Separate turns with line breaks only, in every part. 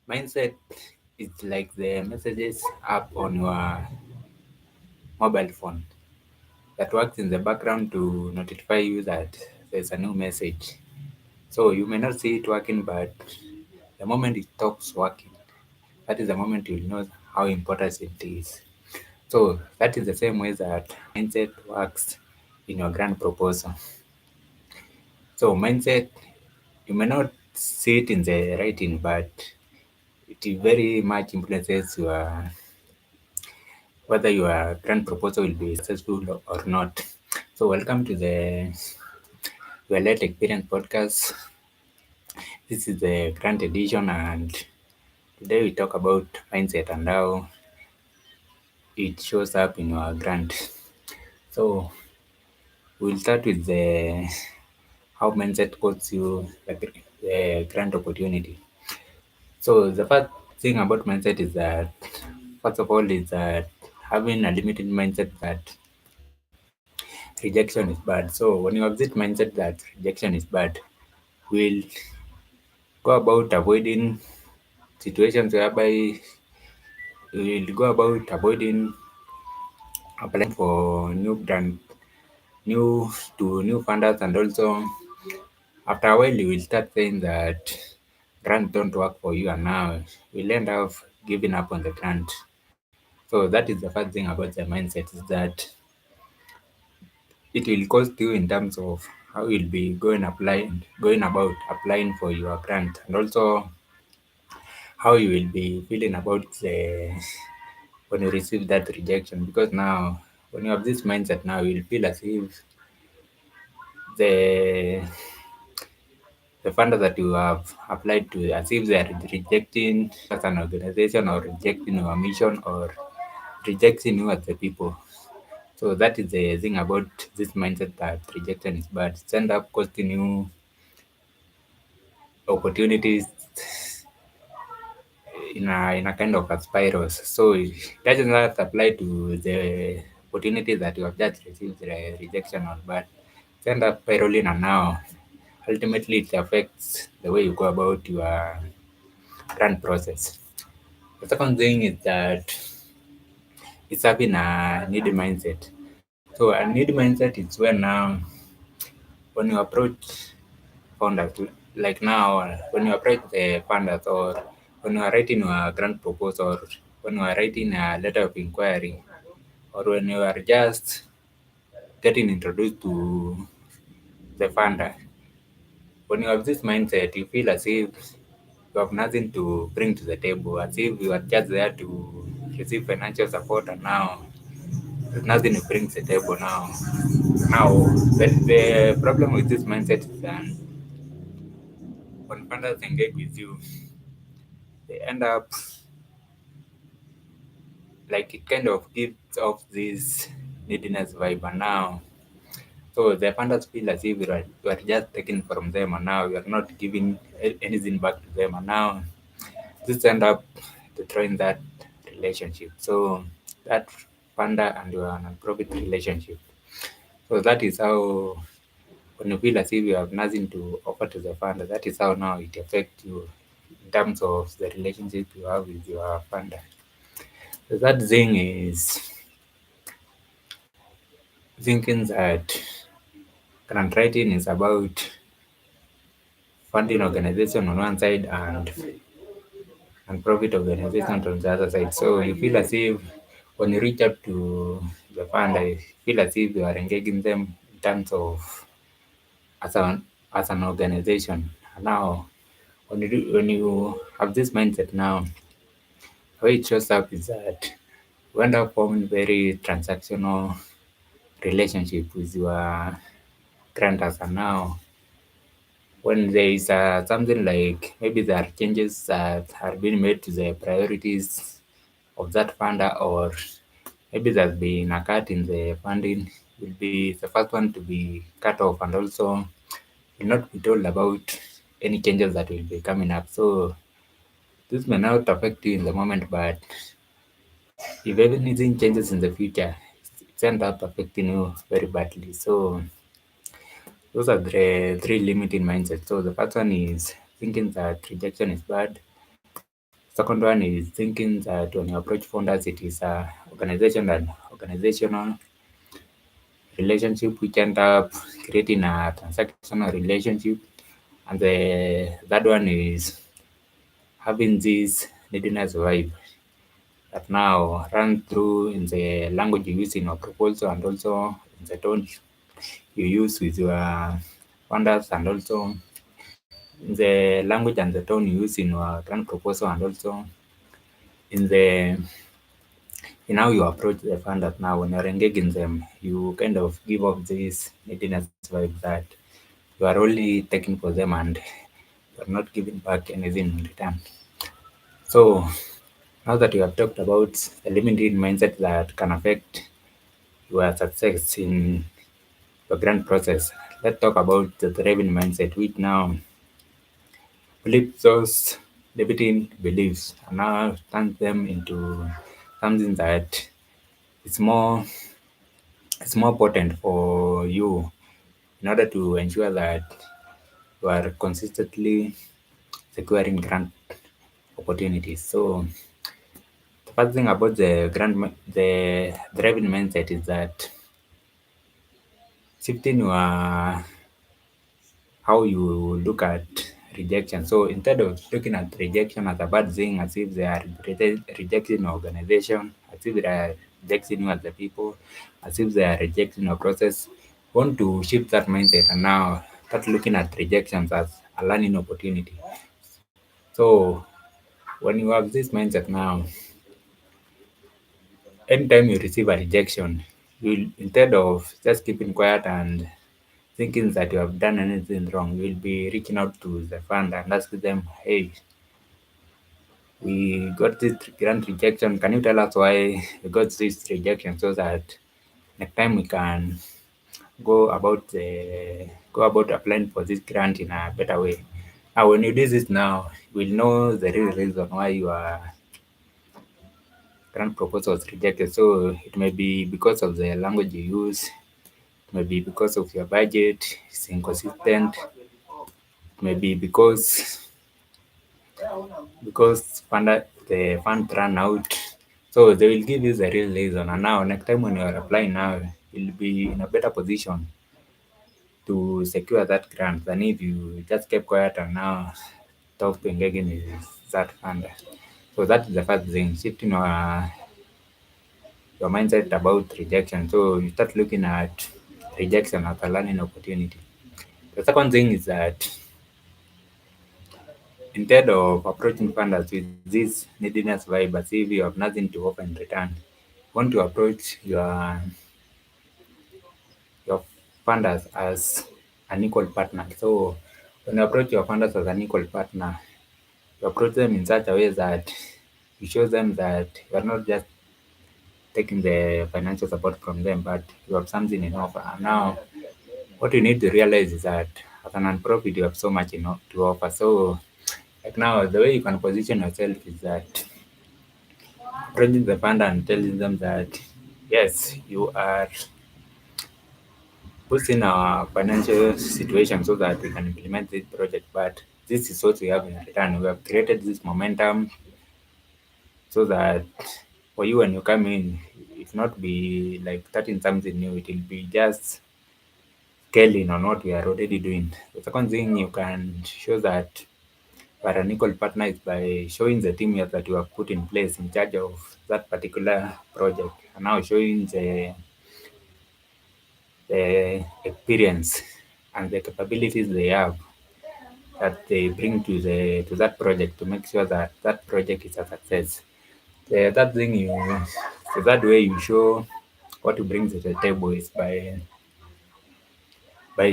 Mindset is like the messages app on your mobile phone that works in the background to notify you that there's a new message. So you may not see it working, but the moment it stops working, that is the moment you'll know how important it is. So that is the same way that mindset works in your grand proposal. So mindset, you may not see it in the writing, but it very much influences your whether your grant proposal will be successful or not. So welcome to the your late experience podcast. This is the grant edition, and today we talk about mindset and how it shows up in your grant. So we'll start with the how mindset costs you the grant opportunity. So the first thing about mindset is that first of all is that having a limited mindset that rejection is bad. So when you have this mindset that rejection is bad, we'll go about avoiding situations whereby we'll go about avoiding applying for new new funders, and also after a while you will start saying that grants don't work for you, and now we'll end up giving up on the grant. So that is the first thing about the mindset is that it will cost you in terms of how you'll be going about applying for your grant, and also how you will be feeling about the when you receive that rejection. Because now when you have this mindset, now you'll feel as if the the funder that you have applied to, as if they are rejecting as an organization, or rejecting your mission, or rejecting you as the people. So that is the thing about this mindset that rejection is bad. It end up costing you opportunities in a kind of a spiral. So it doesn't not apply to the opportunities that you have just received the rejection on, but it end up spiraling, and now ultimately it affects the way you go about your grant process. The second thing is that it's having a need mindset. So a need mindset is when now when you approach founders, like now when you approach the founders, or when you are writing your grant proposal, or when you are writing a letter of inquiry, or when you are just getting introduced to the funder, when you have this mindset, you feel as if you have nothing to bring to the table, as if you are just there to receive financial support, and now there's nothing to bring to the table now. Now, the problem with this mindset is that when funders engage with you, they end up like it kind of gives off this neediness vibe, and now so the funders feel as if you are just taking from them, and now you are not giving anything back to them, and now this end up destroying that relationship. So that funder and your non-profit relationship. So that is how when you feel as if you have nothing to offer to the funder, that is how now it affects you in terms of the relationship you have with your funder. So that thing is thinking that grant writing is about funding organization on one side and profit organization on the other side. So you feel as if when you reach out to the fund, I feel as if you are engaging them in terms of as an organization. Now, when you have this mindset now, the way it shows up is that you end up forming very transactional relationship with your grantors, and now when there is something like maybe there are changes that are being made to the priorities of that funder, or maybe there's been a cut in the funding, will be the first one to be cut off, and also will not be told about any changes that will be coming up. So this may not affect you in the moment, but if anything changes in the future, it ends up affecting you very badly. So those are the three limiting mindsets. So the first one is thinking that rejection is bad. Second one is thinking that when you approach founders, it is a organization and organizational relationship which end up creating a transactional relationship. And the third one is having this neediness vibe that now run through in the language you use in your proposal and also in the tone you use with your founders and also the language and the tone you use in your grant proposal and also in the in how you approach the funders now when you're engaging them, you kind of give off this neediness vibe that you are only taking for them and you're not giving back anything in return. So now that you have talked about the limiting mindset that can affect your success in your grant process, let's talk about the thriving mindset, which now flip those limiting beliefs and now turn them into something that is more it's more potent for you in order to ensure that you are consistently securing grant opportunities. So the first thing about the driving mindset is that shifting your how you look at rejection. So instead of looking at rejection as a bad thing, as if they are rejecting your organization, as if they are rejecting you as the people, as if they are rejecting your process, want to shift that mindset and now start looking at rejections as a learning opportunity. So when you have this mindset now, anytime you receive a rejection, you instead of just keeping quiet and thinking that you have done anything wrong, you'll be reaching out to the fund and asking them, hey, we got this grant rejection. Can you tell us why we got this rejection so that next time we can go about applying for this grant in a better way. Now, when you do this now, you will know the real reason why your grant proposal was rejected. So it may be because of the language you use, it may be because of your budget, it's inconsistent, it may be the fund ran out. So they will give you the real reason. And now next time when you are applying now, you'll be in a better position to secure that grant than if you just kept quiet and now stop engaging with that fund. So that is the first thing, shifting your mindset about rejection. So you start looking at rejection as a learning opportunity. The second thing is that instead of approaching funders with this neediness vibe as if you have nothing to offer in return, you want to approach your funders as an equal partner. So when you approach your funders as an equal partner, you approach them in such a way that you show them that you are not just taking the financial support from them, but you have something in offer. And now, what you need to realize is that as a non-profit, you have so much to offer. So, like now, the way you can position yourself is that approaching the fund and telling them that yes, you are boosting our financial situation so that we can implement this project, but this is what we have in return. We have created this momentum so that for you when you come in, it not be like starting something new, it will be just scaling on what we are already doing. The second thing you can show that you are an equal partner is by showing the team that you have put in place in charge of that particular project and now showing the experience and the capabilities they have that they bring to that project to make sure that that project is a success. That thing you so that way you show what you bring to the table is by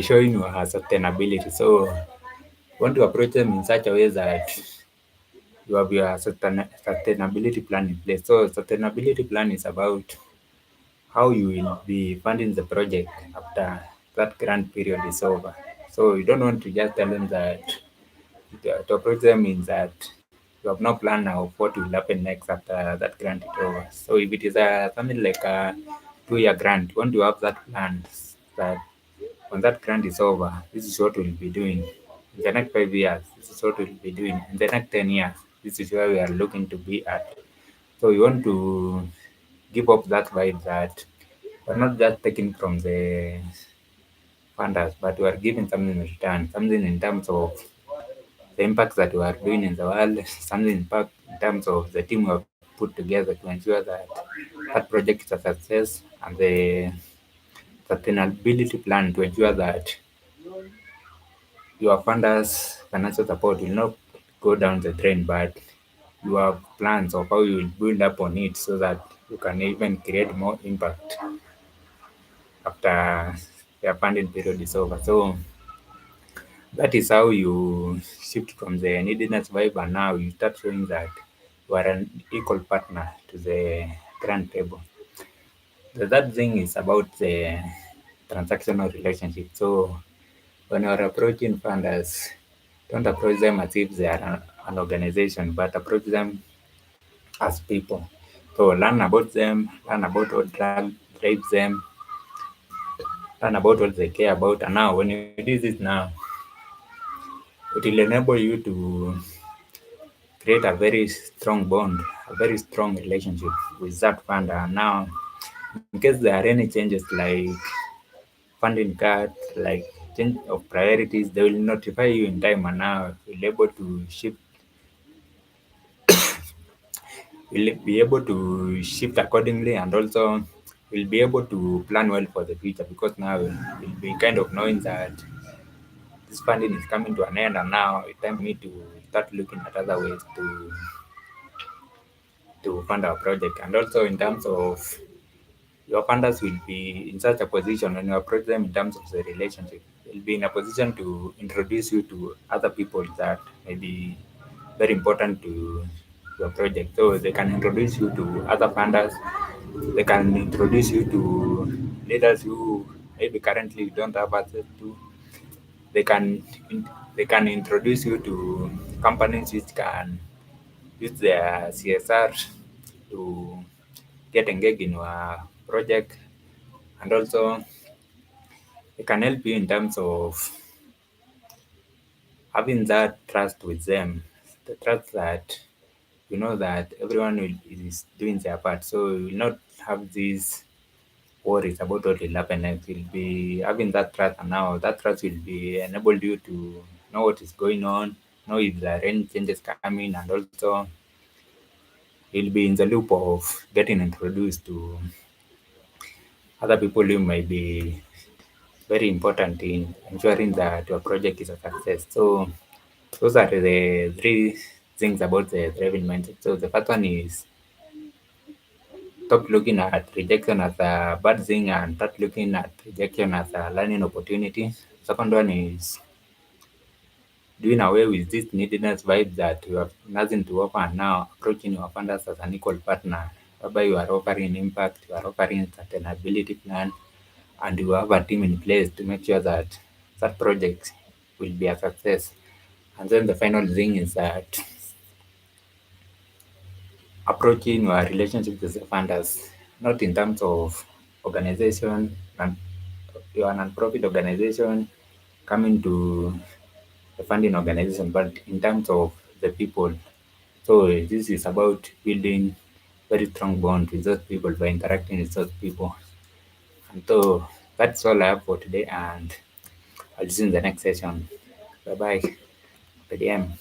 showing your sustainability. So you want to approach them in such a way that you have your sustainability plan in place. So sustainability plan is about how you will be funding the project after that grant period is over. So you don't want to just tell them that to approach them means that you have no plan of what will happen next after that grant is over. So if it is something like a 2-year grant, you want to have that plan that when that grant is over, this is what we'll be doing. In the next 5 years, this is what we'll be doing. In the next 10 years, This is where we are looking to be at. So we want to give up that vibe that we're not just taking from the funders, but we are giving something in return, something in terms of the impact that we are doing in the world, something impact in terms of the team we have put together to ensure that that project is a success, and the sustainability plan to ensure that your funders' financial support will not go down the drain, but you have plans of how you will build up on it so that you can even create more impact after your funding period is over. So that is how you shift from the neediness vibe, and now you start showing that you are an equal partner to the grand table. The third thing is about the transactional relationship. So when you are approaching funders, don't approach them as if they are an organization, but approach them as people. So learn about them, learn about what drives them, learn about what they care about. And now, when you do this now, it will enable you to create a very strong bond, a very strong relationship with that funder. And now, in case there are any changes like funding cut, like change of priorities, they will notify you in time, and now you'll able to shift, will be able to shift accordingly, and also will be able to plan well for the future, because now we'll be kind of knowing that this funding is coming to an end, and now it's time for me to start looking at other ways to fund our project. And also in terms of your funders will be in such a position when you approach them in terms of the relationship, they'll be in a position to introduce you to other people that may be very important to your project. So they can introduce you to other funders, they can introduce you to leaders who maybe currently you don't have access to. They can they can introduce you to companies which can use their CSR to get engaged in your project, and also it can help you in terms of having that trust with them, the trust that you know that everyone is doing their part, so you will not have these worries about what will happen next. You'll be having that trust, and now that trust will be enable you to know what is going on, know if there are any changes coming, and also you'll be in the loop of getting introduced to other people who might be very important in ensuring that your project is a success. So those are the three things about the driving mindset. So the first one is stop looking at rejection as a bad thing and start looking at rejection as a learning opportunity. Second one is doing away with this neediness vibe that you have nothing to offer, and now approaching your funders as an equal partner, whereby you are offering impact, you are offering sustainability plan, and you have a team in place to make sure that that project will be a success. And then the final thing is that approaching your relationship with the funders, not in terms of organization, and you're a non-profit organization coming to the funding organization, but in terms of the people. So this is about building very strong bond with those people by interacting with those people. And so that's all I have for today, and I'll see you in the next session. Bye bye. BDM.